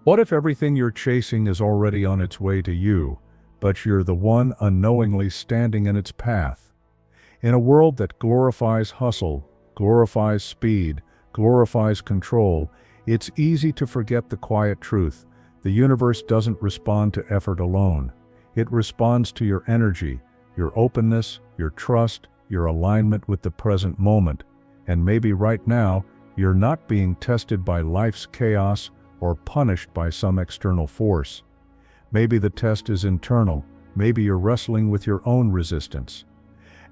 What if everything you're chasing is already on its way to you, but you're the one unknowingly standing in its path? In a world that glorifies hustle, glorifies speed, glorifies control, it's easy to forget the quiet truth. The universe doesn't respond to effort alone. It responds to your energy, your openness, your trust, your alignment with the present moment. And maybe right now, you're not being tested by life's chaos or punished by some external force. Maybe the test is internal. Maybe you're wrestling with your own resistance.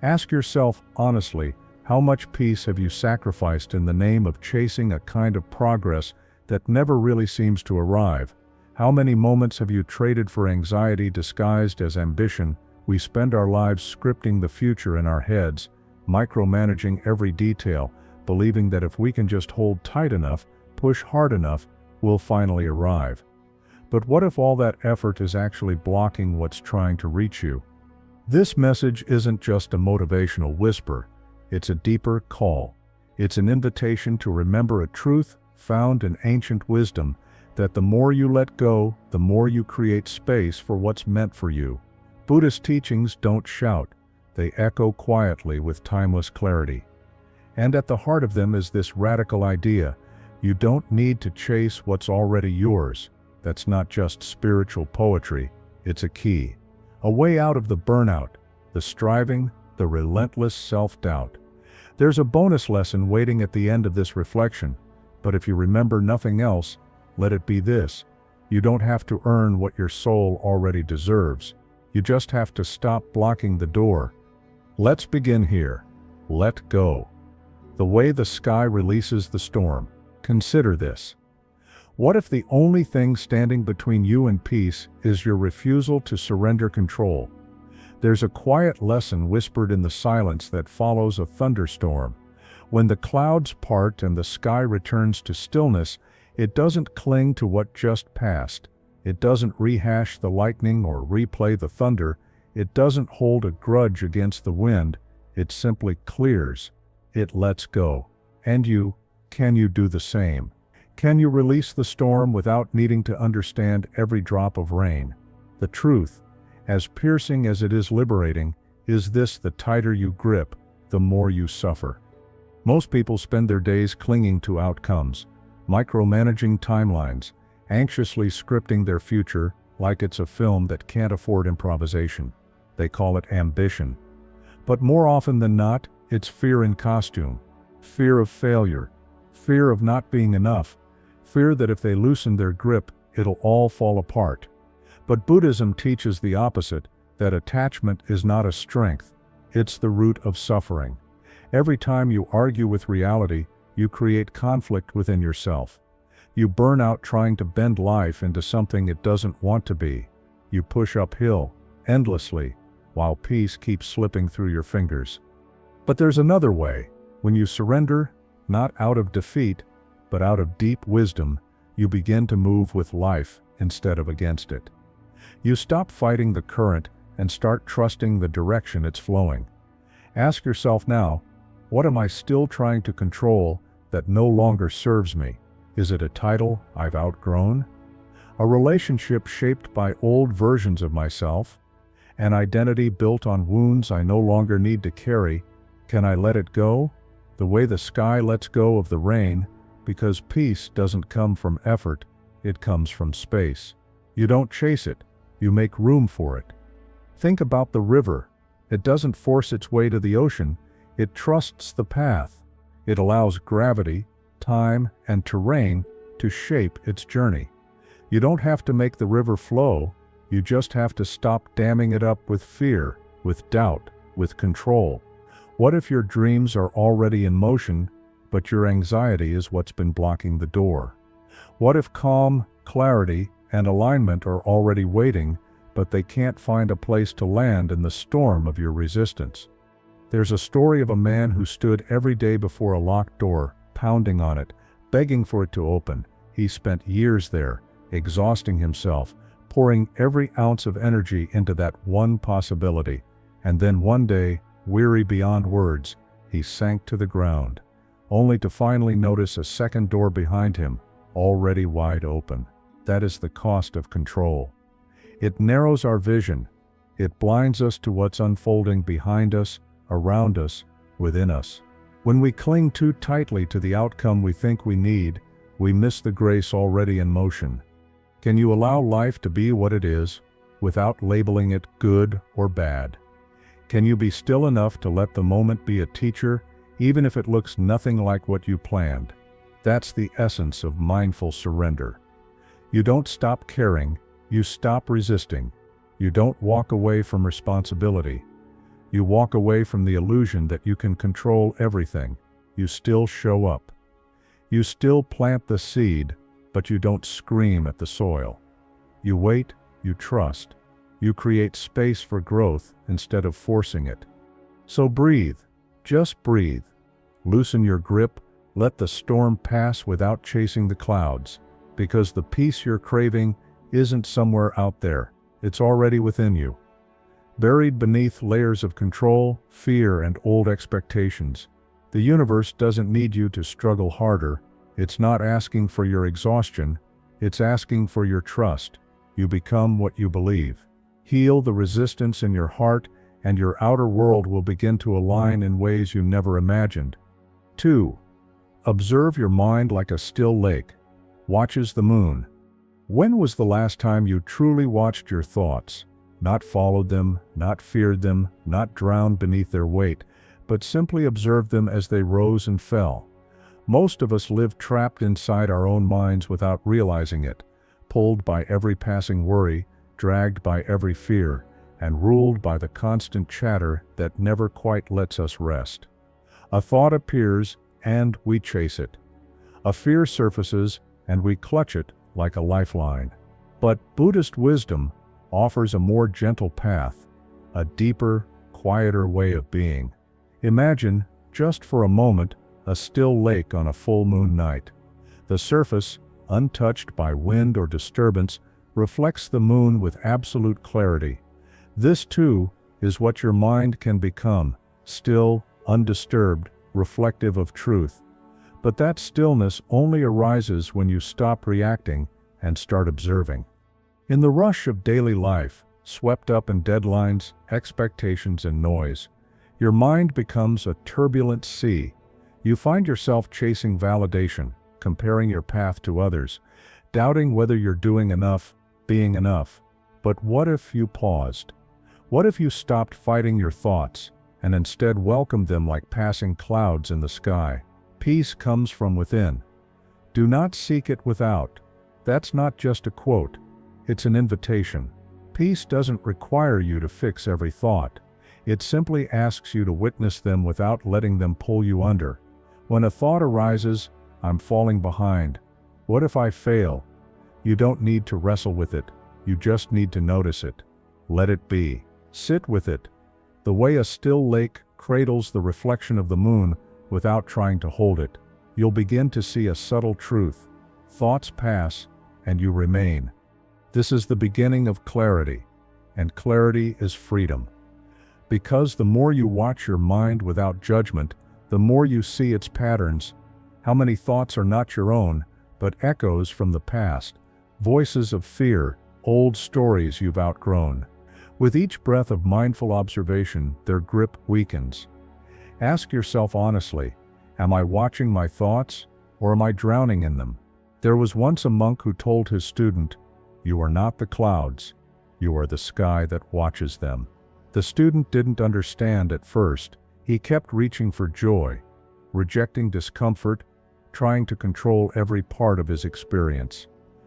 Ask yourself honestly, how much peace have you sacrificed in the name of chasing a kind of progress that never really seems to arrive? How many moments have you traded for anxiety disguised as ambition? We spend our lives scripting the future in our heads, micromanaging every detail, believing that if we can just hold tight enough, push hard enough, we'll finally arrive. But what if all that effort is actually blocking what's trying to reach you? This message isn't just a motivational whisper. It's a deeper call. It's an invitation to remember a truth found in ancient wisdom, that the more you let go, the more you create space for what's meant for you. Buddhist teachings don't shout. They echo quietly with timeless clarity. And at the heart of them is this radical idea: you don't need to chase what's already yours. That's not just spiritual poetry, it's a key. A way out of the burnout, the striving, the relentless self-doubt. There's a bonus lesson waiting at the end of this reflection, but if you remember nothing else, let it be this: you don't have to earn what your soul already deserves. You just have to stop blocking the door. Let's begin here. Let go. The way the sky releases the storm. Consider this. What if the only thing standing between you and peace is your refusal to surrender control? There's a quiet lesson whispered in the silence that follows a thunderstorm. When the clouds part and the sky returns to stillness, it doesn't cling to what just passed. It doesn't rehash the lightning or replay the thunder. It doesn't hold a grudge against the wind. It simply clears. It lets go. And can you do the same? Can you release the storm without needing to understand every drop of rain? The truth, as piercing as it is liberating, is this: the tighter you grip, the more you suffer. Most people spend their days clinging to outcomes, micromanaging timelines, anxiously scripting their future like it's a film that can't afford improvisation. They call it ambition. But more often than not, it's fear in costume. Fear of failure. Fear of not being enough. Fear that if they loosen their grip, it'll all fall apart. But Buddhism teaches the opposite, that attachment is not a strength. It's the root of suffering. Every time you argue with reality, you create conflict within yourself. You burn out trying to bend life into something it doesn't want to be. You push uphill, endlessly, while peace keeps slipping through your fingers. But there's another way. When you surrender, not out of defeat, but out of deep wisdom, you begin to move with life instead of against it. You stop fighting the current and start trusting the direction it's flowing. Ask yourself now, what am I still trying to control that no longer serves me? Is it a title I've outgrown? A relationship shaped by old versions of myself? An identity built on wounds I no longer need to carry? Can I let it go? The way the sky lets go of the rain, because peace doesn't come from effort, it comes from space. You don't chase it, you make room for it. Think about the river. It doesn't force its way to the ocean, it trusts the path. It allows gravity, time, and terrain to shape its journey. You don't have to make the river flow, you just have to stop damming it up with fear, with doubt, with control. What if your dreams are already in motion, but your anxiety is what's been blocking the door? What if calm, clarity, and alignment are already waiting, but they can't find a place to land in the storm of your resistance? There's a story of a man who stood every day before a locked door, pounding on it, begging for it to open. He spent years there, exhausting himself, pouring every ounce of energy into that one possibility. And then one day, weary beyond words, he sank to the ground, only to finally notice a second door behind him, already wide open. That is the cost of control. It narrows our vision. It blinds us to what's unfolding behind us, around us, within us. When we cling too tightly to the outcome we think we need, we miss the grace already in motion. Can you allow life to be what it is, without labeling it good or bad? Can you be still enough to let the moment be a teacher, even if it looks nothing like what you planned? That's the essence of mindful surrender. You don't stop caring, you stop resisting. You don't walk away from responsibility. You walk away from the illusion that you can control everything. You still show up. You still plant the seed, but you don't scream at the soil. You wait, you trust. You create space for growth instead of forcing it. So breathe, just breathe. Loosen your grip, let the storm pass without chasing the clouds, because the peace you're craving isn't somewhere out there, it's already within you. Buried beneath layers of control, fear, and old expectations, the universe doesn't need you to struggle harder. It's not asking for your exhaustion, it's asking for your trust. You become what you believe. Heal the resistance in your heart, and your outer world will begin to align in ways you never imagined. 2. Observe your mind like a still lake. Watches the moon. When was the last time you truly watched your thoughts? Not followed them, not feared them, not drowned beneath their weight, but simply observed them as they rose and fell. Most of us live trapped inside our own minds without realizing it, pulled by every passing worry, dragged by every fear, and ruled by the constant chatter that never quite lets us rest. A thought appears, and we chase it. A fear surfaces, and we clutch it like a lifeline. But Buddhist wisdom offers a more gentle path, a deeper, quieter way of being. Imagine, just for a moment, a still lake on a full moon night. The surface, untouched by wind or disturbance, reflects the moon with absolute clarity. This, too, is what your mind can become, still, undisturbed, reflective of truth. But that stillness only arises when you stop reacting and start observing. In the rush of daily life, swept up in deadlines, expectations, and noise, your mind becomes a turbulent sea. You find yourself chasing validation, comparing your path to others, doubting whether you're doing enough, being enough. But what if you paused? What if you stopped fighting your thoughts and instead welcomed them like passing clouds in the sky? Peace comes from within. Do not seek it without. That's not just a quote. It's an invitation. Peace doesn't require you to fix every thought. It simply asks you to witness them without letting them pull you under. When a thought arises, I'm falling behind. What if I fail? You don't need to wrestle with it. You just need to notice it. Let it be. Sit with it. The way a still lake cradles the reflection of the moon without trying to hold it, you'll begin to see a subtle truth. Thoughts pass, and you remain. This is the beginning of clarity, and clarity is freedom. Because the more you watch your mind without judgment, the more you see its patterns. How many thoughts are not your own, but echoes from the past, voices of fear, old stories you've outgrown. With each breath of mindful observation, their grip weakens. Ask yourself honestly, am I watching my thoughts, or am I drowning in them? There was once a monk who told his student, "You are not the clouds, you are the sky that watches them." The student didn't understand at first. He kept reaching for joy, rejecting discomfort, trying to control every part of his experience.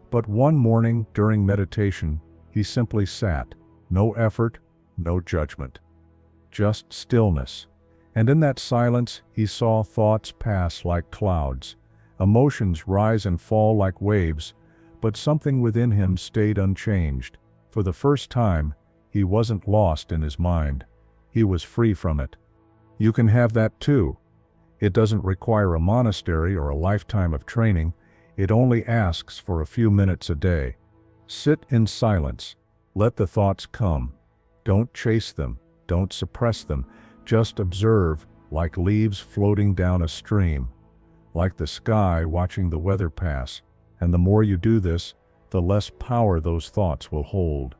But one morning during meditation, he simply sat. No effort, no judgment. Just stillness. And in that silence, he saw thoughts pass like clouds, emotions rise and fall like waves, but something within him stayed unchanged. For the first time, he wasn't lost in his mind. He was free from it. You can have that too. It doesn't require a monastery or a lifetime of training. It only asks for a few minutes a day. Sit in silence. Let the thoughts come. Don't chase them. Don't suppress them. Just observe, like leaves floating down a stream, like the sky watching the weather pass. And the more you do this, the less power those thoughts will hold.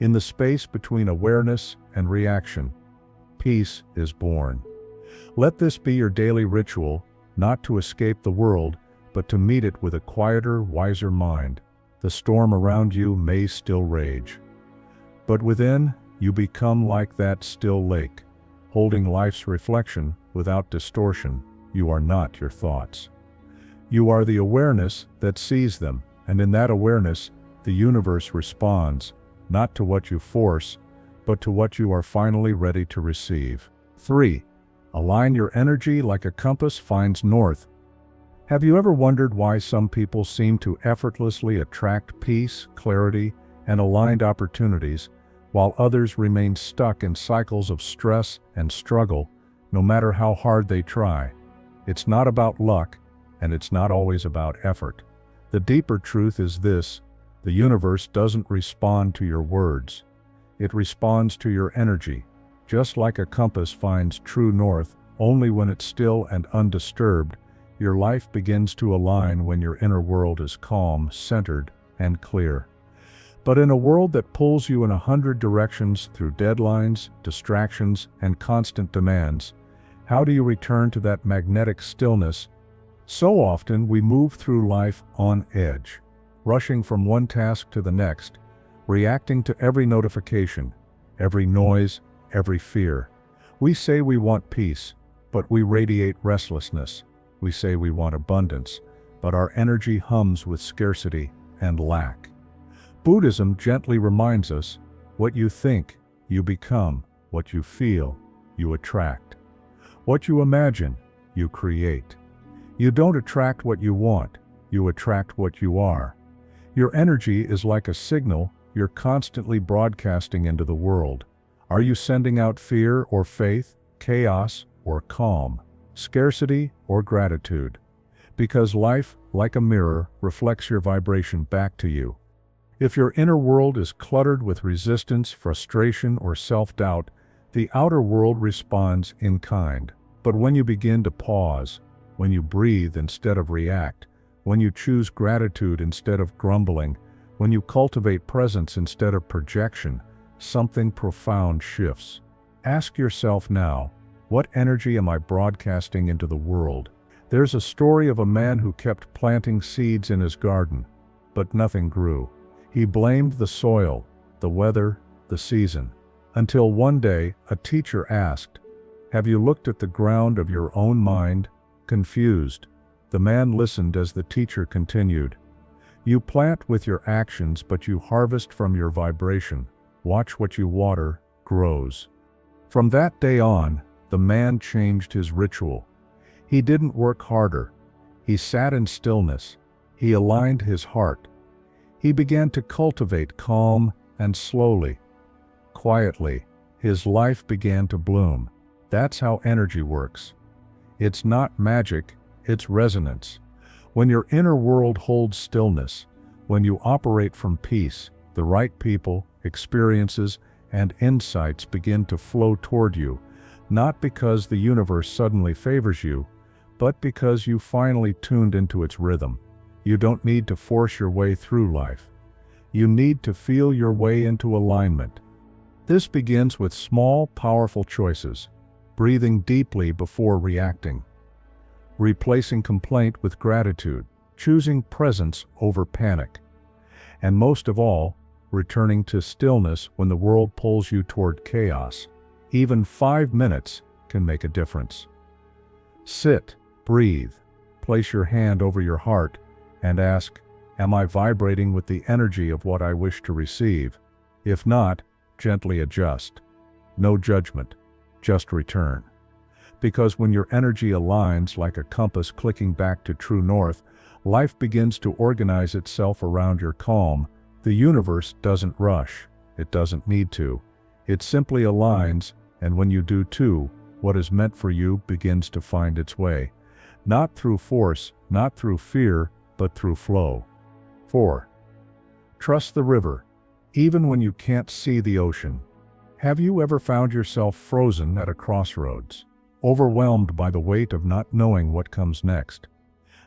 In the space between awareness and reaction, peace is born. Let this be your daily ritual, not to escape the world, but to meet it with a quieter, wiser mind. The storm around you may still rage, but within, you become like that still lake, holding life's reflection without distortion. You are not your thoughts. You are the awareness that sees them, and in that awareness, the universe responds, not to what you force, but to what you are finally ready to receive. 3. Align your energy like a compass finds north. Have you ever wondered why some people seem to effortlessly attract peace, clarity, and aligned opportunities, while others remain stuck in cycles of stress and struggle, no matter how hard they try? It's not about luck, and it's not always about effort. The deeper truth is this: the universe doesn't respond to your words. It responds to your energy. Just like a compass finds true north only when it's still and undisturbed, your life begins to align when your inner world is calm, centered, and clear. But in a world that pulls you in 100 directions through deadlines, distractions, and constant demands, how do you return to that magnetic stillness? So often we move through life on edge, rushing from one task to the next, reacting to every notification, every noise, every fear. We say we want peace, but we radiate restlessness. We say we want abundance, but our energy hums with scarcity and lack. Buddhism gently reminds us, what you think, you become. What you feel, you attract. What you imagine, you create. You don't attract what you want, you attract what you are. Your energy is like a signal you're constantly broadcasting into the world. Are you sending out fear or faith, chaos or calm, scarcity or gratitude? Because life, like a mirror, reflects your vibration back to you. If your inner world is cluttered with resistance, frustration, or self-doubt, the outer world responds in kind. But when you begin to pause, when you breathe instead of react, when you choose gratitude instead of grumbling, when you cultivate presence instead of projection, something profound shifts. Ask yourself now, what energy am I broadcasting into the world? There's a story of a man who kept planting seeds in his garden, but nothing grew. He blamed the soil, the weather, the season, until one day a teacher asked, "Have you looked at the ground of your own mind?" Confused, the man listened as the teacher continued, "You plant with your actions, but you harvest from your vibration. Watch what you water grows." From that day on, the man changed his ritual. He didn't work harder. He sat in stillness. He aligned his heart. He began to cultivate calm, and slowly, quietly, his life began to bloom. That's how energy works. It's not magic, it's resonance. When your inner world holds stillness, when you operate from peace, the right people, experiences, and insights begin to flow toward you, not because the universe suddenly favors you, but because you finally tuned into its rhythm. You don't need to force your way through life. You need to feel your way into alignment. This begins with small, powerful choices: breathing deeply before reacting, replacing complaint with gratitude, choosing presence over panic, and most of all, returning to stillness when the world pulls you toward chaos. Even 5 minutes can make a difference. Sit, breathe, place your hand over your heart, and ask, am I vibrating with the energy of what I wish to receive? If not, gently adjust. No judgment, just return. Because when your energy aligns like a compass clicking back to true north, life begins to organize itself around your calm. The universe doesn't rush. It doesn't need to. It simply aligns, and when you do too, what is meant for you begins to find its way. Not through force, not through fear, but through flow. 4. Trust the river, even when you can't see the ocean. Have you ever found yourself frozen at a crossroads, overwhelmed by the weight of not knowing what comes next?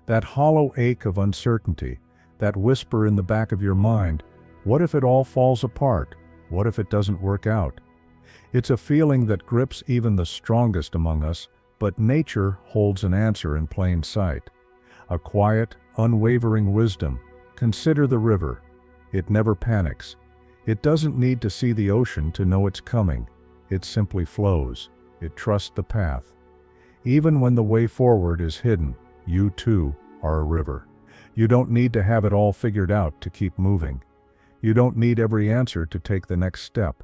That hollow ache of uncertainty, That whisper in the back of your mind, what if it all falls apart? What if it doesn't work out? It's a feeling that grips even the strongest among us, but nature holds an answer in plain sight. A quiet, unwavering wisdom. Consider the river. It never panics. It doesn't need to see the ocean to know it's coming. It simply flows. It trusts the path. Even when the way forward is hidden, you too are a river. You don't need to have it all figured out to keep moving. You don't need every answer to take the next step.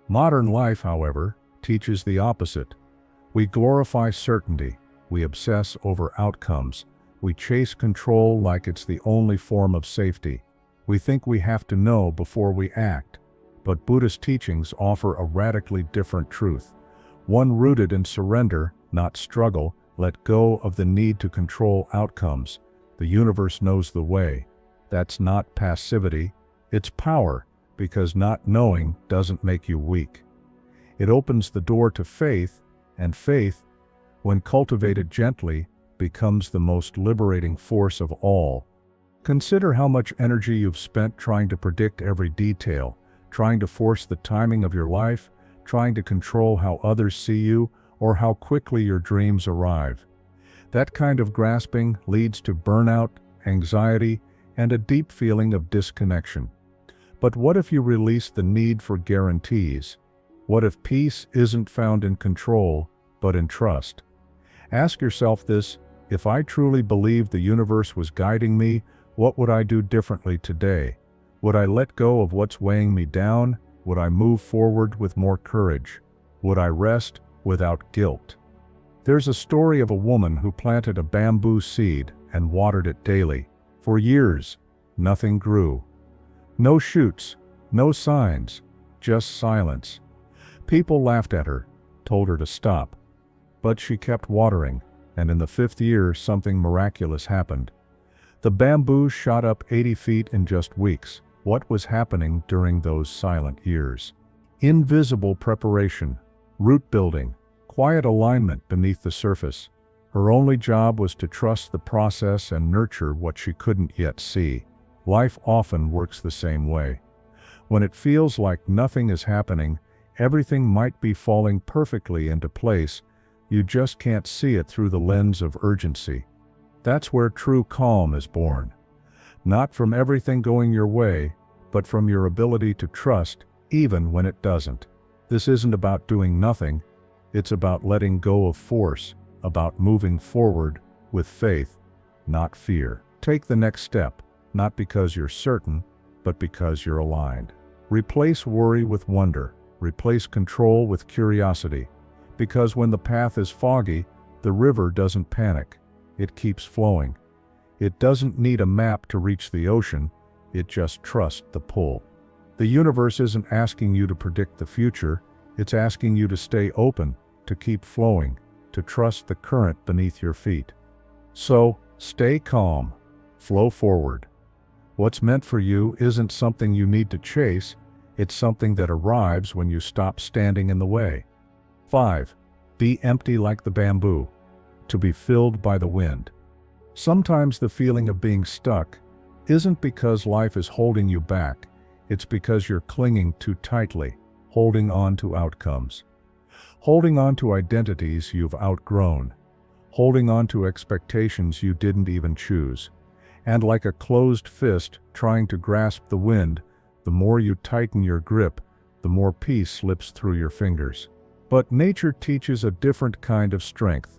Modern life, however, teaches the opposite. We glorify certainty. We obsess over outcomes. We chase control like it's the only form of safety. We think we have to know before we act. But Buddhist teachings offer a radically different truth. One rooted in surrender, not struggle. Let go of the need to control outcomes. The universe knows the way. That's not passivity. It's power, because not knowing doesn't make you weak. It opens the door to faith, and faith, when cultivated gently, becomes the most liberating force of all. Consider how much energy you've spent trying to predict every detail, trying to force the timing of your life, trying to control how others see you, or how quickly your dreams arrive. That kind of grasping leads to burnout, anxiety, and a deep feeling of disconnection. But what if you release the need for guarantees? What if peace isn't found in control, but in trust? Ask yourself this: if I truly believed the universe was guiding me, what would I do differently today? Would I let go of what's weighing me down? Would I move forward with more courage? Would I rest without guilt? There's a story of a woman who planted a bamboo seed and watered it daily. For years, nothing grew. No shoots, no signs, just silence. People laughed at her, told her to stop. But she kept watering, and in the 5th year something miraculous happened. The bamboo shot up 80 feet in just weeks. What was happening during those silent years? Invisible preparation, root building, quiet alignment beneath the surface. Her only job was to trust the process and nurture what she couldn't yet see. Life often works the same way. When it feels like nothing is happening, everything might be falling perfectly into place, you just can't see it through the lens of urgency. That's where true calm is born. Not from everything going your way, but from your ability to trust, even when it doesn't. This isn't about doing nothing. It's about letting go of force, about moving forward with faith, not fear. Take the next step, not because you're certain, but because you're aligned. Replace worry with wonder. Replace control with curiosity. Because when the path is foggy, the river doesn't panic. It keeps flowing. It doesn't need a map to reach the ocean. It just trusts the pull. The universe isn't asking you to predict the future. It's asking you to stay open, to keep flowing, to trust the current beneath your feet. So, stay calm. Flow forward. What's meant for you isn't something you need to chase. It's something that arrives when you stop standing in the way. 5. Be empty like the bamboo. To be filled by the wind. Sometimes the feeling of being stuck isn't because life is holding you back. It's because you're clinging too tightly, holding on to outcomes. Holding on to identities you've outgrown. Holding on to expectations you didn't even choose. And like a closed fist trying to grasp the wind, the more you tighten your grip, the more peace slips through your fingers. But nature teaches a different kind of strength.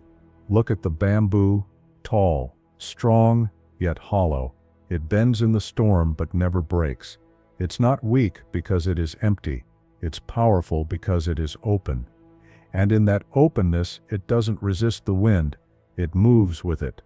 Look at the bamboo, tall, strong, yet hollow. It bends in the storm but never breaks. It's not weak because it is empty. It's powerful because it is open. And in that openness, it doesn't resist the wind. It moves with it.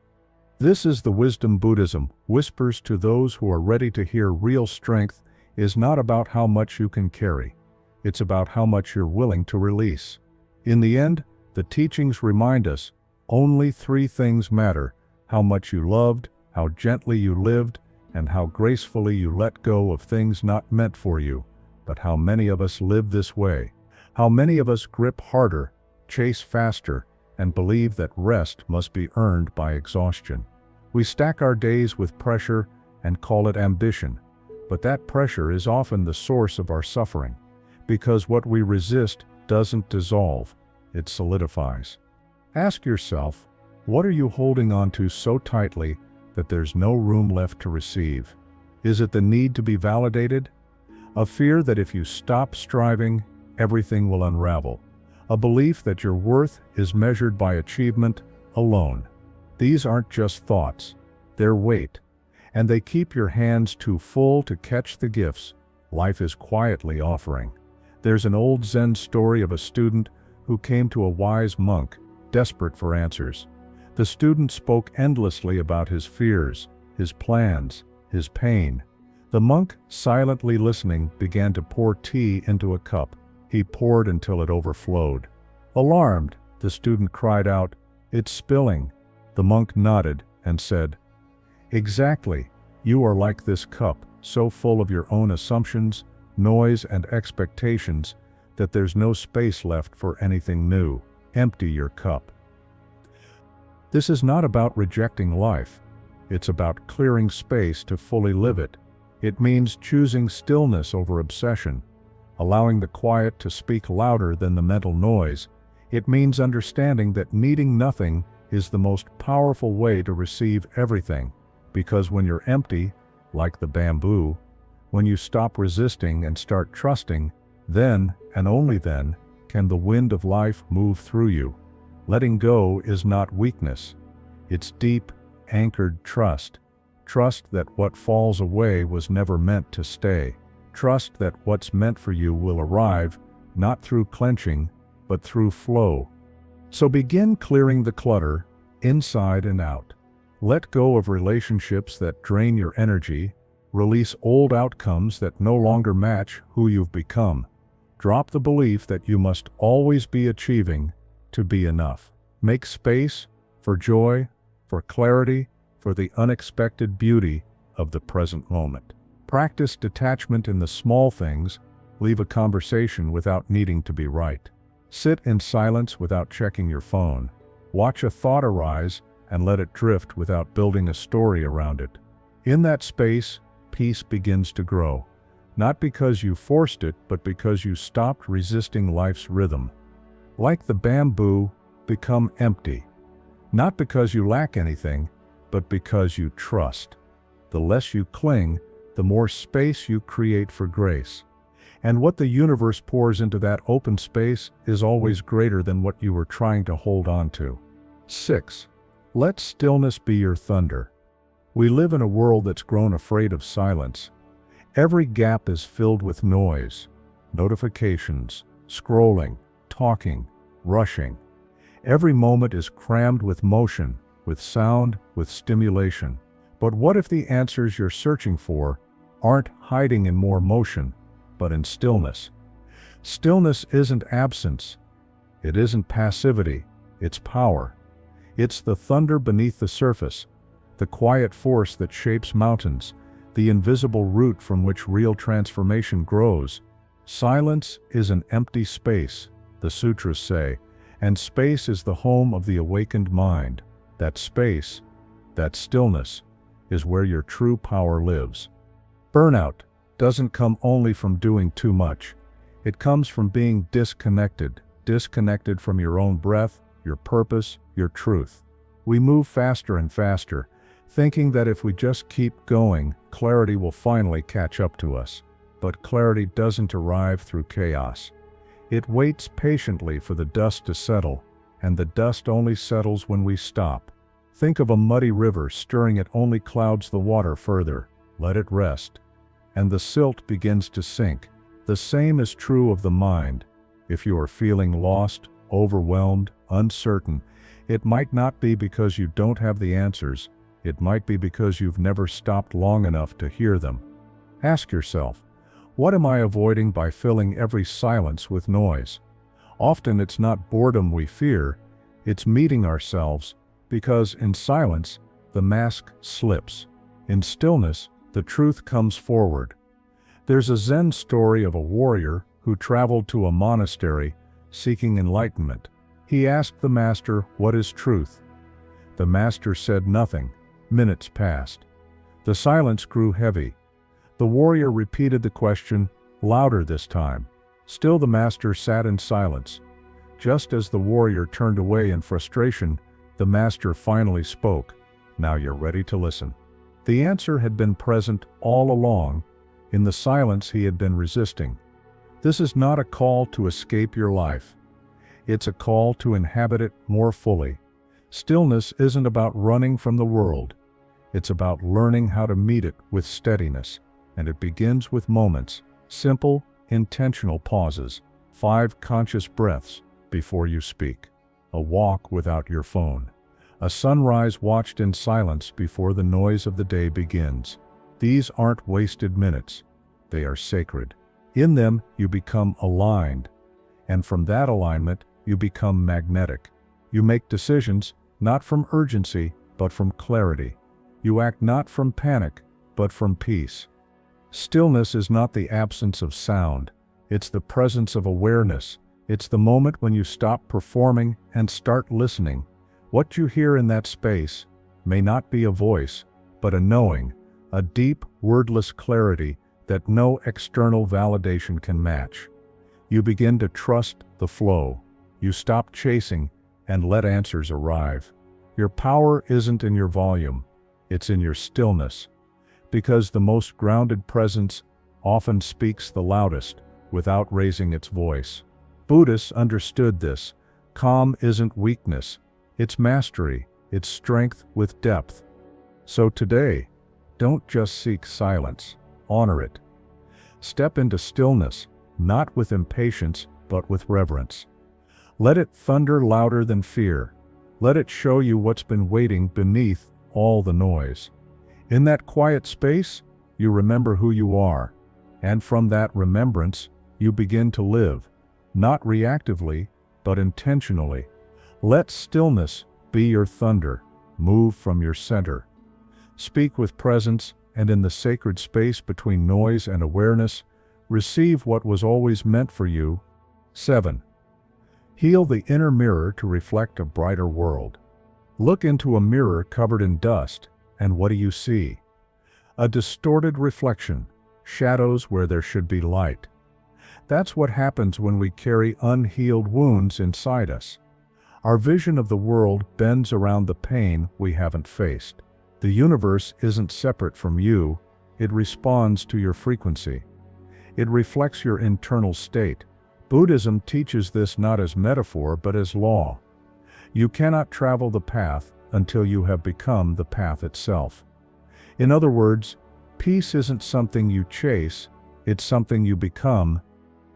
This is the wisdom Buddhism whispers to those who are ready to hear. Real strength is not about how much you can carry. It's about how much you're willing to release. In the end, the teachings remind us only 3 things matter: how much you loved, how gently you lived, and how gracefully you let go of things not meant for you. But how many of us live this way? How many of us grip harder, chase faster, and believe that rest must be earned by exhaustion? We stack our days with pressure and call it ambition, but that pressure is often the source of our suffering, because what we resist doesn't dissolve, it solidifies. Ask yourself, what are you holding on to so tightly that there's no room left to receive? Is it the need to be validated? A fear that if you stop striving, everything will unravel. A belief that your worth is measured by achievement alone. These aren't just thoughts, they're weight, and they keep your hands too full to catch the gifts life is quietly offering. There's an old Zen story of a student who came to a wise monk, desperate for answers. The student spoke endlessly about his fears, his plans, his pain. The monk, silently listening, began to pour tea into a cup. He poured until it overflowed. Alarmed, the student cried out, "It's spilling." The monk nodded and said, "Exactly, you are like this cup, so full of your own assumptions, noise, and expectations that there's no space left for anything new. Empty your cup." This is not about rejecting life. It's about clearing space to fully live it. It means choosing stillness over obsession, allowing the quiet to speak louder than the mental noise. It means understanding that needing nothing is the most powerful way to receive everything, because when you're empty, like the bamboo, when you stop resisting and start trusting, then, and only then, can the wind of life move through you. Letting go is not weakness. It's deep, anchored trust. Trust that what falls away was never meant to stay. Trust that what's meant for you will arrive, not through clenching, but through flow. So begin clearing the clutter, inside and out. Let go of relationships that drain your energy. Release old outcomes that no longer match who you've become. Drop the belief that you must always be achieving to be enough. Make space for joy, for clarity, for the unexpected beauty of the present moment. Practice detachment in the small things. Leave a conversation without needing to be right. Sit in silence without checking your phone. Watch a thought arise and let it drift without building a story around it. In that space, peace begins to grow. Not because you forced it, but because you stopped resisting life's rhythm. Like the bamboo, become empty. Not because you lack anything, but because you trust. The less you cling, the more space you create for grace. And what the universe pours into that open space is always greater than what you were trying to hold on to. 6. Let stillness be your thunder. We live in a world that's grown afraid of silence. Every gap is filled with noise, notifications, scrolling, talking, rushing. Every moment is crammed with motion, with sound, with stimulation. But what if the answers you're searching for aren't hiding in more motion, but in stillness? Stillness isn't absence. It isn't passivity. It's power. It's the thunder beneath the surface, the quiet force that shapes mountains, the invisible root from which real transformation grows. Silence is an empty space, the sutras say, and space is the home of the awakened mind. That space, that stillness, is where your true power lives. Burnout doesn't come only from doing too much. It comes from being disconnected from your own breath, your purpose, your truth. We move faster and faster, thinking that if we just keep going, clarity will finally catch up to us. But clarity doesn't arrive through chaos. It waits patiently for the dust to settle, and the dust only settles when we stop. Think of a muddy river. Stirring it only clouds the water further. Let it rest, and the silt begins to sink. The same is true of the mind. If you are feeling lost, overwhelmed, uncertain, it might not be because you don't have the answers. It might be because you've never stopped long enough to hear them. Ask yourself, what am I avoiding by filling every silence with noise? Often it's not boredom we fear, it's meeting ourselves, because in silence, the mask slips. In stillness, the truth comes forward. There's a Zen story of a warrior who traveled to a monastery seeking enlightenment. He asked the master, "What is truth?" The master said nothing. Minutes passed. The silence grew heavy. The warrior repeated the question, louder this time. Still the master sat in silence. Just as the warrior turned away in frustration, the master finally spoke. Now you're ready to listen. The answer had been present all along. In the silence he had been resisting. This is not a call to escape your life. It's a call to inhabit it more fully. Stillness isn't about running from the world. It's about learning how to meet it with steadiness. And it begins with moments, simple, intentional pauses, 5 conscious breaths before you speak, a walk without your phone, a sunrise watched in silence before the noise of the day begins. These aren't wasted minutes. They are sacred. In them, you become aligned. And from that alignment, you become magnetic. You make decisions, not from urgency, but from clarity. You act not from panic, but from peace. Stillness is not the absence of sound. It's the presence of awareness. It's the moment when you stop performing and start listening. What you hear in that space may not be a voice, but a knowing, a deep, wordless clarity that no external validation can match. You begin to trust the flow. You stop chasing and let answers arrive. Your power isn't in your volume, it's in your stillness. Because the most grounded presence often speaks the loudest without raising its voice. Buddhists understood this. Calm isn't weakness, it's mastery, it's strength with depth. So today, don't just seek silence, honor it. Step into stillness, not with impatience, but with reverence. Let it thunder louder than fear. Let it show you what's been waiting beneath all the noise. In that quiet space, you remember who you are. And from that remembrance, you begin to live, not reactively, but intentionally. Let stillness be your thunder. Move from your center. Speak with presence, and in the sacred space between noise and awareness, receive what was always meant for you. 7. Heal the inner mirror to reflect a brighter world. Look into a mirror covered in dust, and what do you see? A distorted reflection, shadows where there should be light. That's what happens when we carry unhealed wounds inside us. Our vision of the world bends around the pain we haven't faced. The universe isn't separate from you, it responds to your frequency. It reflects your internal state. Buddhism teaches this not as metaphor but as law. You cannot travel the path until you have become the path itself. In other words, peace isn't something you chase, it's something you become.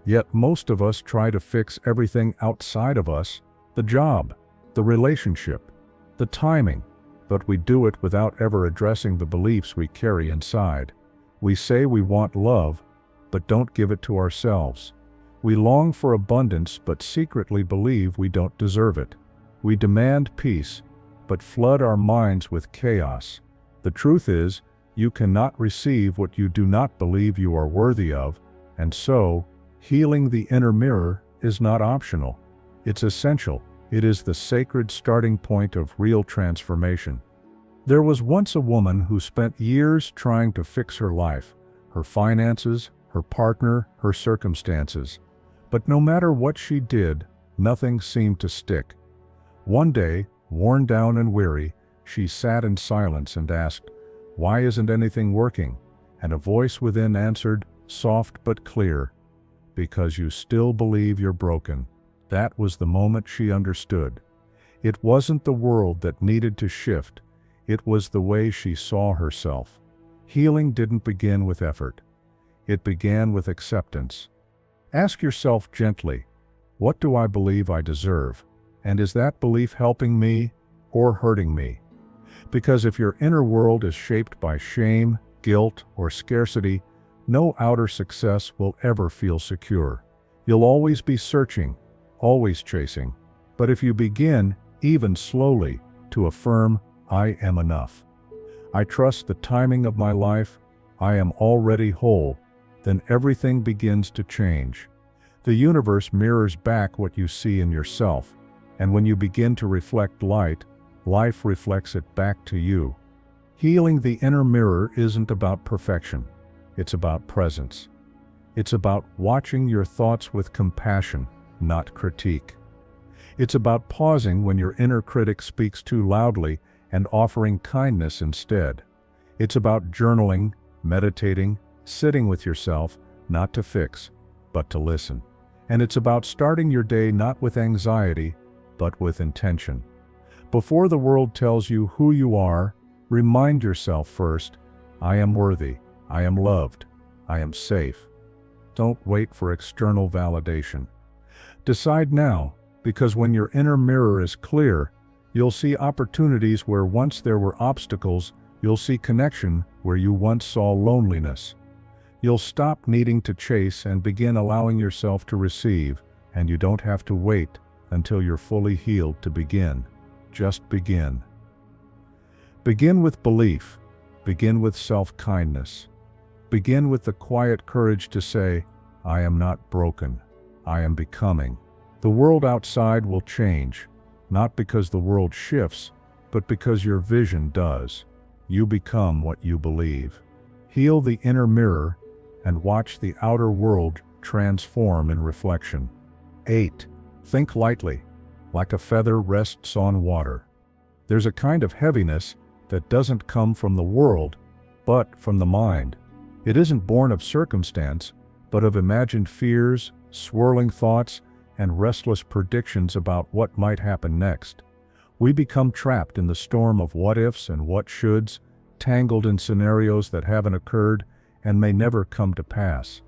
Yet most of us try to fix everything outside of us, the job, the relationship, the timing, but we do it without ever addressing the beliefs we carry inside. We say we want love, but don't give it to ourselves. We long for abundance but secretly believe we don't deserve it. We demand peace, but flood our minds with chaos. The truth is, you cannot receive what you do not believe you are worthy of, and so, healing the inner mirror is not optional. It's essential. It is the sacred starting point of real transformation. There was once a woman who spent years trying to fix her life, her finances, her partner, her circumstances. But no matter what she did, nothing seemed to stick. One day, worn down and weary, she sat in silence and asked, "Why isn't anything working?" And a voice within answered, soft but clear, "Because you still believe you're broken." That was the moment she understood. It wasn't the world that needed to shift, it was the way she saw herself. Healing didn't begin with effort. It began with acceptance. Ask yourself gently, what do I believe I deserve? And is that belief helping me or hurting me? Because if your inner world is shaped by shame, guilt, or scarcity, no outer success will ever feel secure. You'll always be searching, always chasing. But if you begin, even slowly, to affirm, "I am enough. I trust the timing of my life. I am already whole," then everything begins to change. The universe mirrors back what you see in yourself, and when you begin to reflect light, life reflects it back to you. Healing the inner mirror isn't about perfection. It's about presence. It's about watching your thoughts with compassion, not critique. It's about pausing when your inner critic speaks too loudly and offering kindness instead. It's about journaling, meditating, sitting with yourself, not to fix, but to listen. And it's about starting your day not with anxiety, but with intention. Before the world tells you who you are, remind yourself first, I am worthy, I am loved, I am safe. Don't wait for external validation. Decide now, because when your inner mirror is clear, you'll see opportunities where once there were obstacles, you'll see connection where you once saw loneliness. You'll stop needing to chase and begin allowing yourself to receive, and you don't have to wait until you're fully healed to begin. Just begin. Begin with belief. Begin with self-kindness. Begin with the quiet courage to say, I am not broken. I am becoming. The world outside will change, not because the world shifts, but because your vision does. You become what you believe. Heal the inner mirror and watch the outer world transform in reflection. 8. Think lightly, like a feather rests on water. There's a kind of heaviness that doesn't come from the world, but from the mind. It isn't born of circumstance, but of imagined fears, swirling thoughts, and restless predictions about what might happen next. We become trapped in the storm of what-ifs and what-shoulds, tangled in scenarios that haven't occurred and may never come to pass.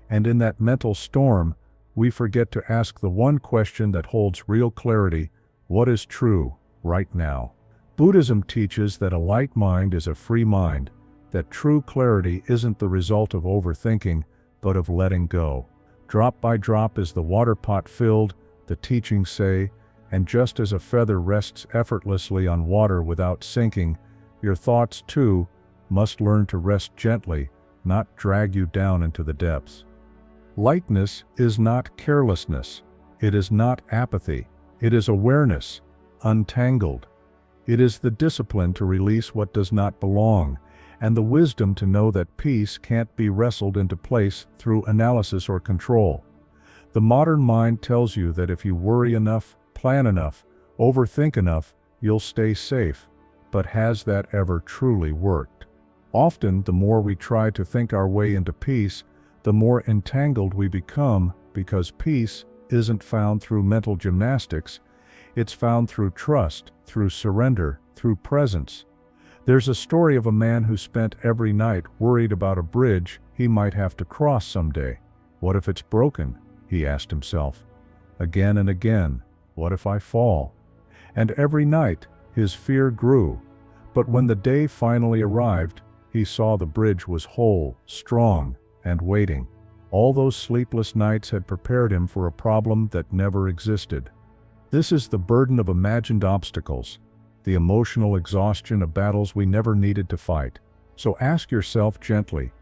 And in that mental storm, we forget to ask the one question that holds real clarity: what is true right now? Buddhism teaches that a light mind is a free mind, that true clarity isn't the result of overthinking, but of letting go. Drop by drop is the water pot filled, the teachings say, and just as a feather rests effortlessly on water without sinking, your thoughts, too, must learn to rest gently, not drag you down into the depths. Lightness is not carelessness. It is not apathy. It is awareness, untangled. It is the discipline to release what does not belong, and the wisdom to know that peace can't be wrestled into place through analysis or control. The modern mind tells you that if you worry enough, plan enough, overthink enough, you'll stay safe. But has that ever truly worked? Often, the more we try to think our way into peace, the more entangled we become, because peace isn't found through mental gymnastics. It's found through trust, through surrender, through presence. There's a story of a man who spent every night worried about a bridge he might have to cross someday. What if it's broken? He asked himself. Again and again, what if I fall? And every night, his fear grew. But when the day finally arrived, he saw the bridge was whole, strong, and waiting. All those sleepless nights had prepared him for a problem that never existed. This is the burden of imagined obstacles, the emotional exhaustion of battles we never needed to fight. So ask yourself gently,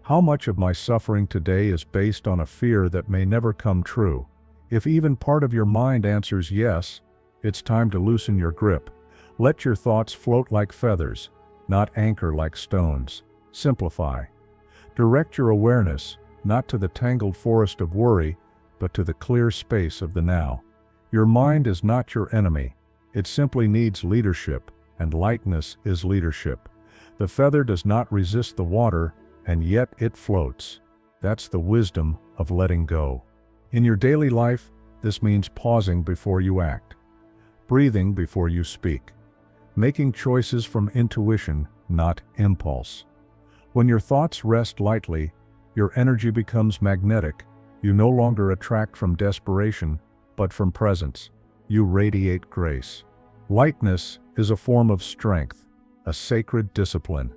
how much of my suffering today is based on a fear that may never come true? If even part of your mind answers yes, it's time to loosen your grip. Let your thoughts float like feathers, not anchor like stones. Simplify. Direct your awareness, not to the tangled forest of worry, but to the clear space of the now. Your mind is not your enemy. It simply needs leadership, and lightness is leadership. The feather does not resist the water, and yet it floats. That's the wisdom of letting go. In your daily life, this means pausing before you act, breathing before you speak, making choices from intuition, not impulse. When your thoughts rest lightly, your energy becomes magnetic. You no longer attract from desperation, but from presence. You radiate grace. Lightness is a form of strength, a sacred discipline.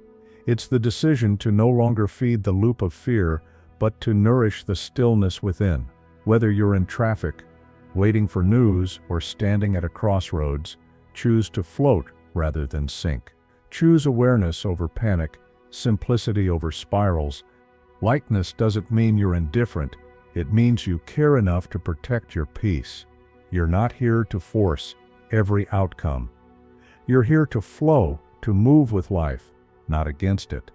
It's the decision to no longer feed the loop of fear, but to nourish the stillness within. Whether you're in traffic, waiting for news, or standing at a crossroads, choose to float rather than sink. Choose awareness over panic, simplicity over spirals. Lightness doesn't mean you're indifferent. It means you care enough to protect your peace. You're not here to force every outcome. You're here to flow to move with life, not against it.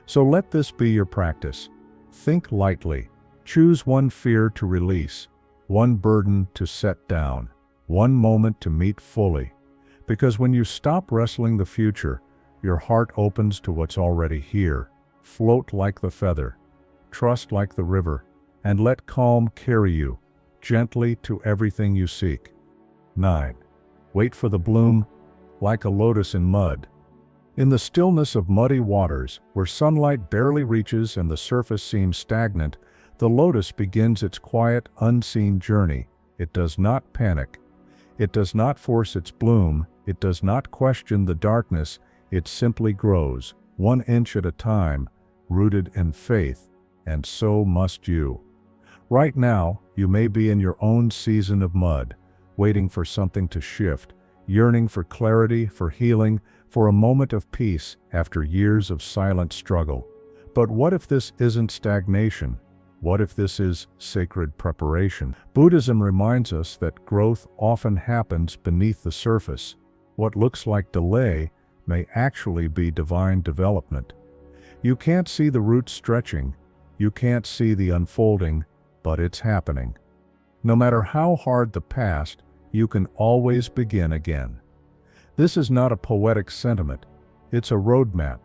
So let this be your practice. Think lightly. Choose one fear to release, one burden to set down, one moment to meet fully. Because when you stop wrestling the future, your heart opens to what's already here. Float like the feather, trust like the river, and let calm carry you gently to everything you seek. 9. Wait for the bloom, like a lotus in mud. In the stillness of muddy waters, where sunlight barely reaches and the surface seems stagnant, the lotus begins its quiet, unseen journey. It does not panic. It does not force its bloom. It does not question the darkness. It simply grows, 1 inch at a time, rooted in faith, and so must you. Right now, you may be in your own season of mud, waiting for something to shift, yearning for clarity, for healing, for a moment of peace after years of silent struggle. But what if this isn't stagnation? What if this is sacred preparation? Buddhism reminds us that growth often happens beneath the surface. What looks like delay may actually be divine development. You can't see the roots stretching, you can't see the unfolding, but it's happening. No matter how hard the past, you can always begin again. This is not a poetic sentiment, it's a roadmap.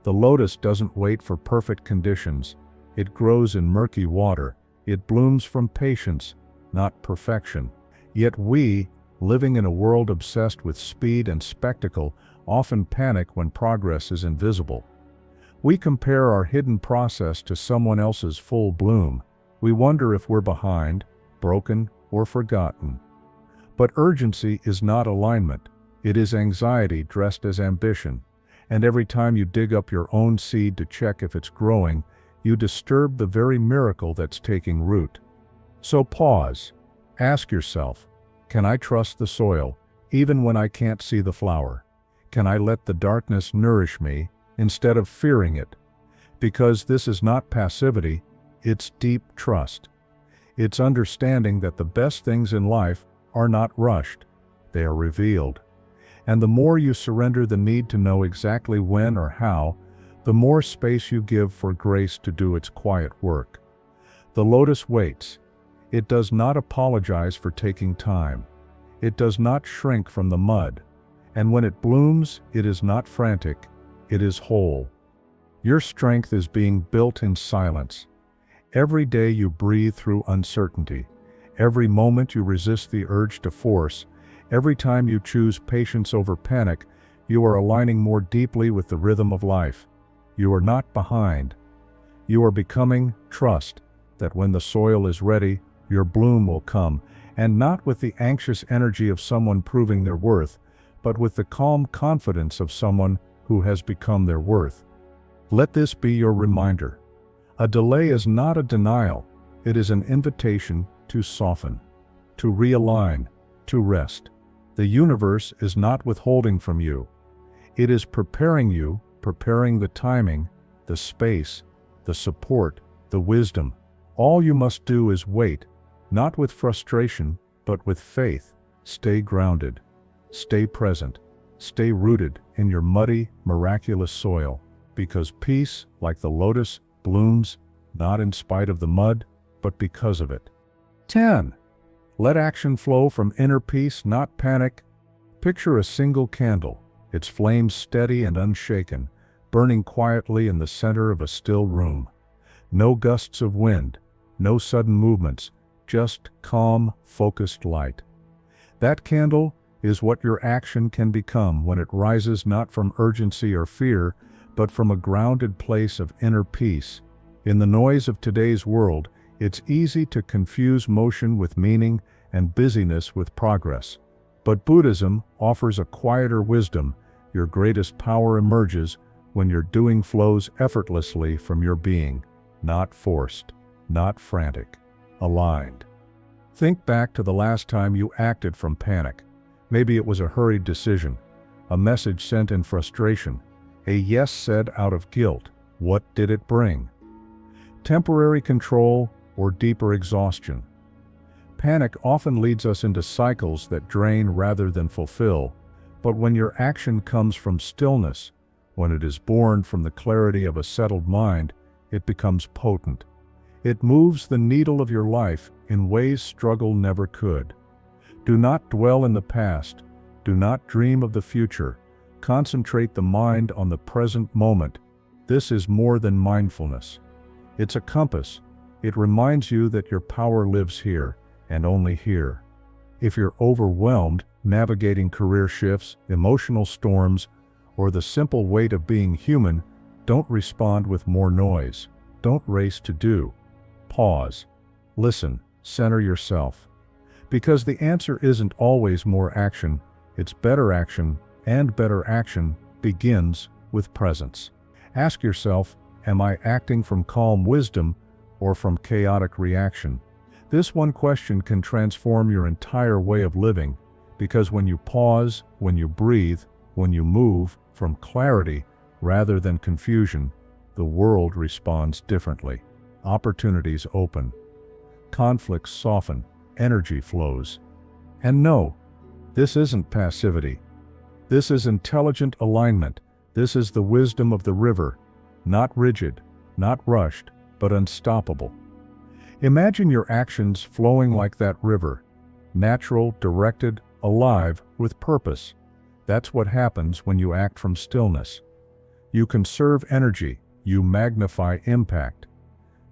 The lotus doesn't wait for perfect conditions. It grows in murky water. It blooms from patience, not perfection. Yet we, living in a world obsessed with speed and spectacle, often panic when progress is invisible. We compare our hidden process to someone else's full bloom. We wonder if we're behind, broken, or forgotten. But urgency is not alignment. It is anxiety dressed as ambition. And every time you dig up your own seed to check if it's growing, you disturb the very miracle that's taking root. So pause. Ask yourself, can I trust the soil, even when I can't see the flower? Can I let the darkness nourish me, instead of fearing it? Because this is not passivity, it's deep trust. It's understanding that the best things in life are not rushed, they are revealed. And the more you surrender the need to know exactly when or how, the more space you give for grace to do its quiet work. The lotus waits. It does not apologize for taking time. It does not shrink from the mud. And when it blooms, it is not frantic, it is whole. Your strength is being built in silence. Every day you breathe through uncertainty. Every moment you resist the urge to force. Every time you choose patience over panic, you are aligning more deeply with the rhythm of life. You are not behind. You are becoming. Trust that when the soil is ready, your bloom will come, and not with the anxious energy of someone proving their worth, but with the calm confidence of someone who has become their worth. Let this be your reminder. A delay is not a denial. It is an invitation to soften, to realign, to rest. The universe is not withholding from you. It is preparing you, preparing the timing, the space, the support, the wisdom. All you must do is wait, not with frustration, but with faith. Stay grounded, stay present, stay rooted in your muddy, miraculous soil, because peace, like the lotus, blooms, not in spite of the mud, but because of it. 10. Let action flow from inner peace, not panic. Picture a single candle, its flames steady and unshaken, burning quietly in the center of a still room. No gusts of wind, no sudden movements, just calm, focused light. That candle is what your action can become when it rises not from urgency or fear, but from a grounded place of inner peace. In the noise of today's world, it's easy to confuse motion with meaning and busyness with progress. But Buddhism offers a quieter wisdom. Your greatest power emerges when your doing flows effortlessly from your being, not forced, not frantic, aligned. Think back to the last time you acted from panic. Maybe it was a hurried decision, a message sent in frustration, a yes said out of guilt. What did it bring? Temporary control or deeper exhaustion? Panic often leads us into cycles that drain rather than fulfill, But when your action comes from stillness, when it is born from the clarity of a settled mind, it becomes potent. It moves the needle of your life in ways struggle never could. Do not dwell in the past. Do not dream of the future. Concentrate the mind on the present moment. This is more than mindfulness. It's a compass. It reminds you that your power lives here, and only here. If you're overwhelmed, navigating career shifts, emotional storms, or the simple weight of being human, don't respond with more noise. Don't race to do. Pause. Listen. Center yourself. Because the answer isn't always more action, it's better action, and better action begins with presence. Ask yourself, am I acting from calm wisdom or from chaotic reaction? This one question can transform your entire way of living, because when you pause, when you breathe, when you move from clarity rather than confusion, the world responds differently. Opportunities open. Conflicts soften. Energy flows. And no, this isn't passivity. This is intelligent alignment. This is the wisdom of the river, not rigid, not rushed, but unstoppable. Imagine your actions flowing like that river, natural, directed, alive, with purpose. That's what happens when you act from stillness. You conserve energy, you magnify impact.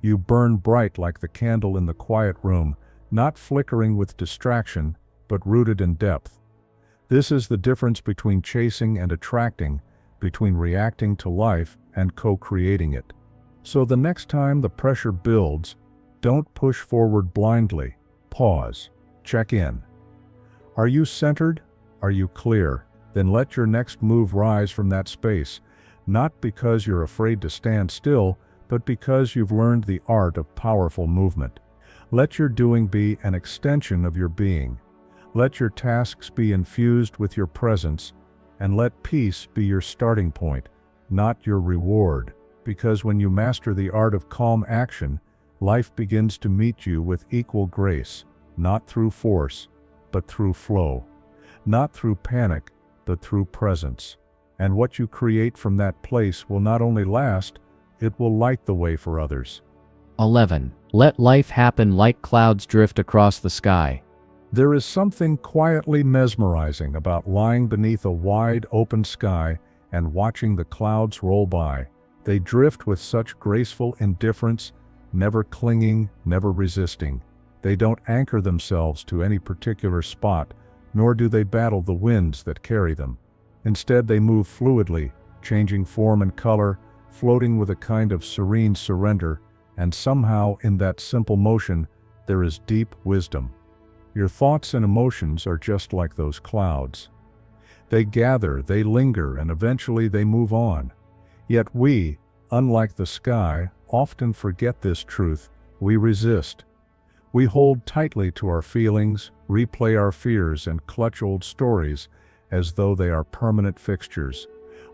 You burn bright like the candle in the quiet room, not flickering with distraction, but rooted in depth. This is the difference between chasing and attracting, between reacting to life and co-creating it. So the next time the pressure builds, don't push forward blindly. Pause. Check in. Are you centered? Are you clear? Then let your next move rise from that space, not because you're afraid to stand still, but because you've learned the art of powerful movement. Let your doing be an extension of your being. Let your tasks be infused with your presence, and let peace be your starting point, not your reward. Because when you master the art of calm action, life begins to meet you with equal grace, not through force, but through flow. Not through panic, but through presence. And what you create from that place will not only last, it will light the way for others. 11. Let life happen like clouds drift across the sky. There is something quietly mesmerizing about lying beneath a wide open sky and watching the clouds roll by. They drift with such graceful indifference, never clinging, never resisting. They don't anchor themselves to any particular spot, nor do they battle the winds that carry them. Instead, they move fluidly, changing form and color, floating with a kind of serene surrender, and somehow in that simple motion, there is deep wisdom. Your thoughts and emotions are just like those clouds. They gather, they linger, and eventually they move on. Yet we, unlike the sky, often forget this truth. We resist. We hold tightly to our feelings, replay our fears, and clutch old stories as though they are permanent fixtures.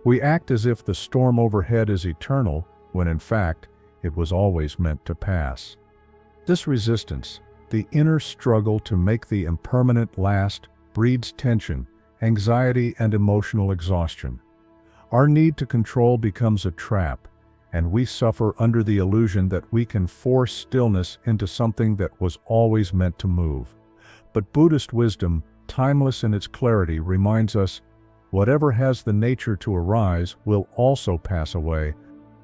We act as if the storm overhead is eternal, when in fact, it was always meant to pass. This resistance, the inner struggle to make the impermanent last, breeds tension, anxiety, and emotional exhaustion. Our need to control becomes a trap, and we suffer under the illusion that we can force stillness into something that was always meant to move. But Buddhist wisdom, timeless in its clarity, reminds us, whatever has the nature to arise will also pass away.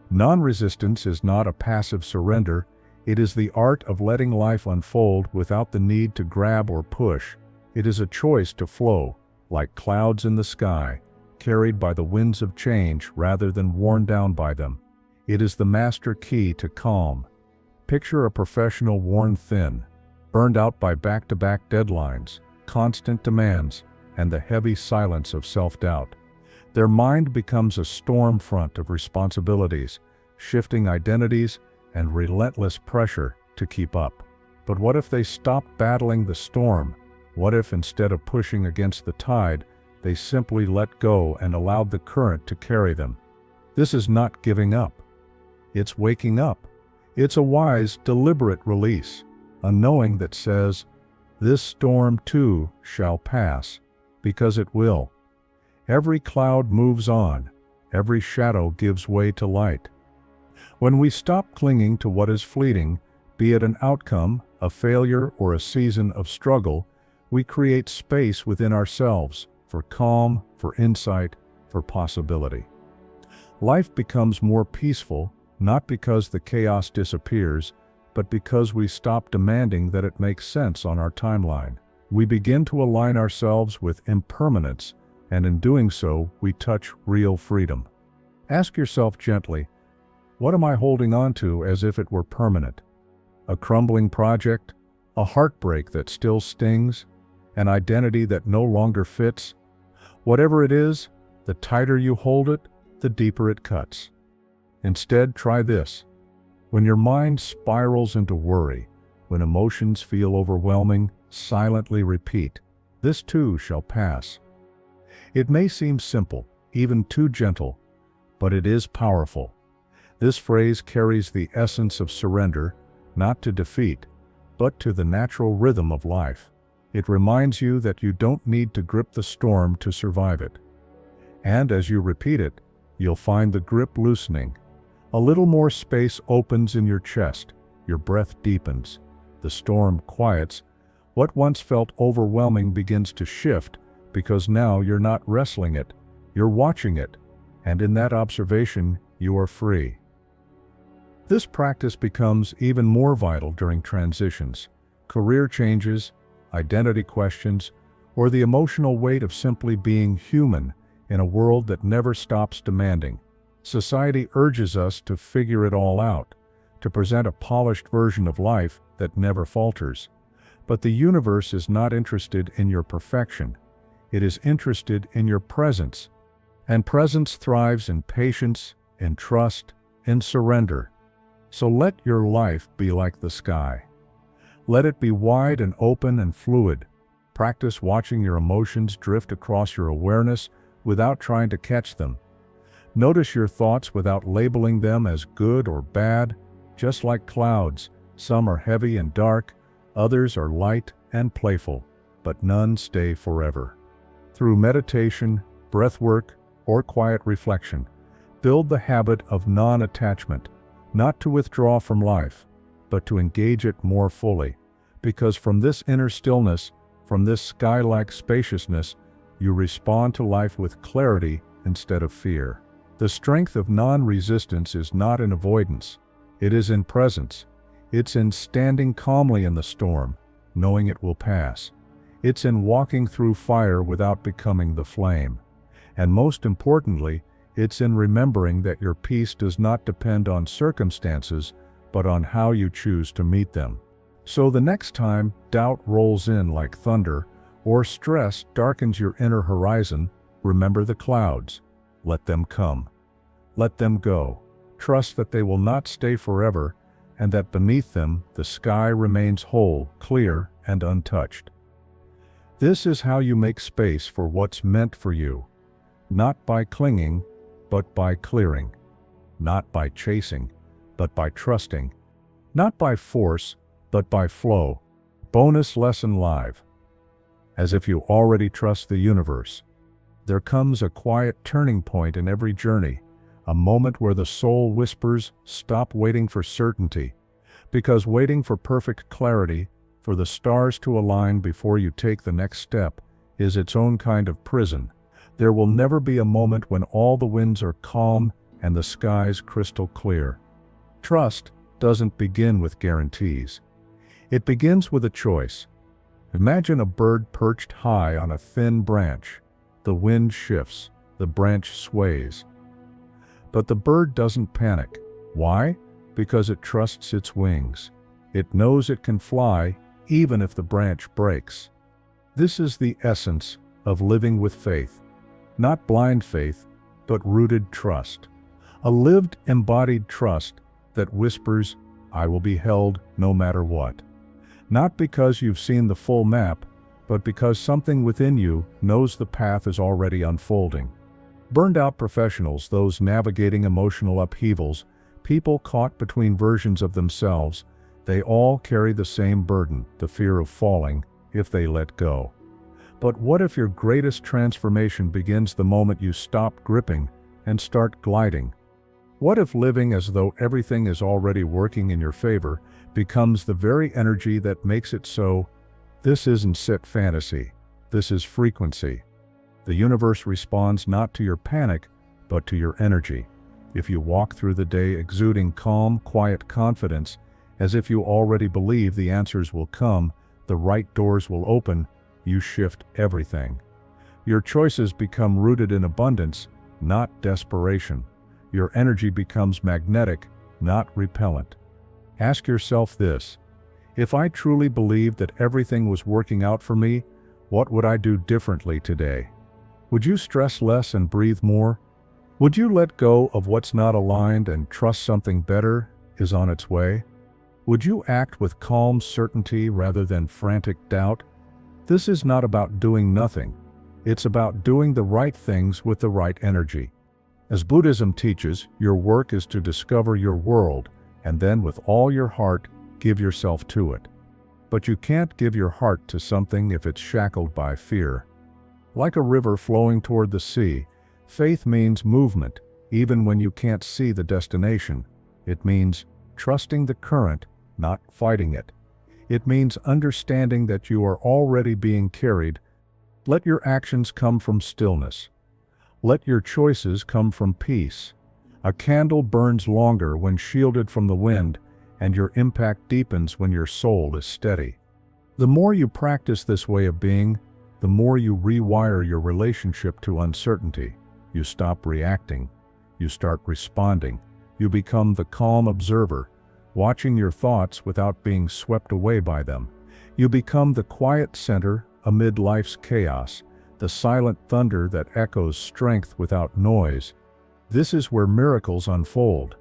Non-resistance is not a passive surrender, it is the art of letting life unfold without the need to grab or push. It is a choice to flow, like clouds in the sky, carried by the winds of change rather than worn down by them. It is the master key to calm. Picture a professional worn thin, burned out by back-to-back deadlines, constant demands, and the heavy silence of self-doubt. Their mind becomes a storm front of responsibilities, shifting identities, and relentless pressure to keep up. But what if they stopped battling the storm? What if instead of pushing against the tide, they simply let go and allowed the current to carry them? This is not giving up. It's waking up. It's a wise, deliberate release, a knowing that says, "This storm too shall pass," because it will. Every cloud moves on. Every shadow gives way to light. When we stop clinging to what is fleeting, be it an outcome, a failure, or a season of struggle, we create space within ourselves for calm, for insight, for possibility. Life becomes more peaceful, not because the chaos disappears, but because we stop demanding that it makes sense on our timeline. We begin to align ourselves with impermanence, and in doing so, we touch real freedom. Ask yourself gently, what am I holding on to as if it were permanent? A crumbling project? A heartbreak that still stings? An identity that no longer fits? Whatever it is, the tighter you hold it, the deeper it cuts. Instead, try this. When your mind spirals into worry, when emotions feel overwhelming, silently repeat, "This too shall pass." It may seem simple, even too gentle, but it is powerful. This phrase carries the essence of surrender, not to defeat, but to the natural rhythm of life. It reminds you that you don't need to grip the storm to survive it. And as you repeat it, you'll find the grip loosening. A little more space opens in your chest, your breath deepens, the storm quiets. What once felt overwhelming begins to shift, because now you're not wrestling it, you're watching it, and in that observation, you are free. This practice becomes even more vital during transitions, career changes, identity questions, or the emotional weight of simply being human in a world that never stops demanding. Society urges us to figure it all out, to present a polished version of life that never falters. But the universe is not interested in your perfection. It is interested in your presence. And presence thrives in patience, in trust, in surrender. So let your life be like the sky. Let it be wide and open and fluid. Practice watching your emotions drift across your awareness without trying to catch them. Notice your thoughts without labeling them as good or bad. Just like clouds, some are heavy and dark, others are light and playful, but none stay forever. Through meditation, breathwork, or quiet reflection, build the habit of non-attachment, not to withdraw from life, but to engage it more fully, because from this inner stillness, from this sky-like spaciousness, you respond to life with clarity instead of fear. The strength of non-resistance is not in avoidance, it is in presence. It's in standing calmly in the storm, knowing it will pass. It's in walking through fire without becoming the flame. And most importantly, it's in remembering that your peace does not depend on circumstances, but on how you choose to meet them. So the next time doubt rolls in like thunder, or stress darkens your inner horizon, remember the clouds. Let them come. Let them go. Trust that they will not stay forever, and that beneath them the sky remains whole, clear, and untouched. This is how you make space for what's meant for you. Not by clinging, but by clearing. Not by chasing, but by trusting. Not by force, but by flow. Bonus lesson live. As if you already trust the universe. There comes a quiet turning point in every journey, a moment where the soul whispers, stop waiting for certainty, because waiting for perfect clarity, for the stars to align before you take the next step, is its own kind of prison. There will never be a moment when all the winds are calm and the skies crystal clear. Trust doesn't begin with guarantees. It begins with a choice. Imagine a bird perched high on a thin branch. The wind shifts, the branch sways. But the bird doesn't panic. Why? Because it trusts its wings. It knows it can fly, even if the branch breaks. This is the essence of living with faith. Not blind faith, but rooted trust. A lived, embodied trust that whispers, I will be held no matter what. Not because you've seen the full map, but because something within you knows the path is already unfolding. Burned-out professionals, those navigating emotional upheavals, people caught between versions of themselves, they all carry the same burden, the fear of falling, if they let go. But what if your greatest transformation begins the moment you stop gripping and start gliding? What if living as though everything is already working in your favor becomes the very energy that makes it so? This isn't sit fantasy. This is frequency. The universe responds not to your panic, but to your energy. If you walk through the day exuding calm, quiet confidence, as if you already believe the answers will come, the right doors will open, you shift everything. Your choices become rooted in abundance, not desperation. Your energy becomes magnetic, not repellent. Ask yourself this: if I truly believed that everything was working out for me, what would I do differently today? Would you stress less and breathe more? Would you let go of what's not aligned and trust something better is on its way? Would you act with calm certainty rather than frantic doubt? This is not about doing nothing. It's about doing the right things with the right energy. As Buddhism teaches, your work is to discover your world, and then with all your heart, give yourself to it. But you can't give your heart to something if it's shackled by fear. Like a river flowing toward the sea, faith means movement, even when you can't see the destination. It means trusting the current, not fighting it. It means understanding that you are already being carried. Let your actions come from stillness. Let your choices come from peace. A candle burns longer when shielded from the wind, and your impact deepens when your soul is steady. The more you practice this way of being, the more you rewire your relationship to uncertainty. You stop reacting. You start responding. You become the calm observer, watching your thoughts without being swept away by them. You become the quiet center amid life's chaos, the silent thunder that echoes strength without noise. This is where miracles unfold.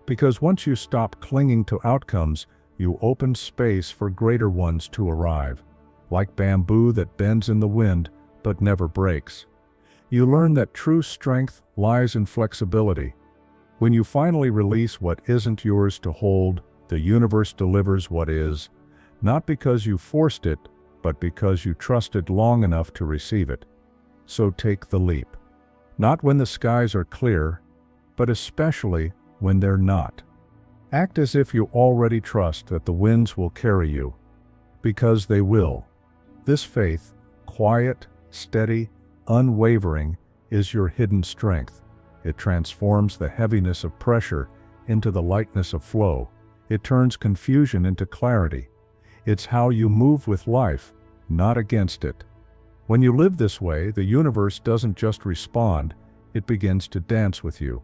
Because once you stop clinging to outcomes, you open space for greater ones to arrive. Like bamboo that bends in the wind but never breaks. You learn that true strength lies in flexibility. When you finally release what isn't yours to hold, the universe delivers what is, not because you forced it, but because you trusted long enough to receive it. So take the leap. Not when the skies are clear, but especially when they're not. Act as if you already trust that the winds will carry you, because they will. This faith, quiet, steady, unwavering, is your hidden strength. It transforms the heaviness of pressure into the lightness of flow. It turns confusion into clarity. It's how you move with life, not against it. When you live this way, the universe doesn't just respond, it begins to dance with you.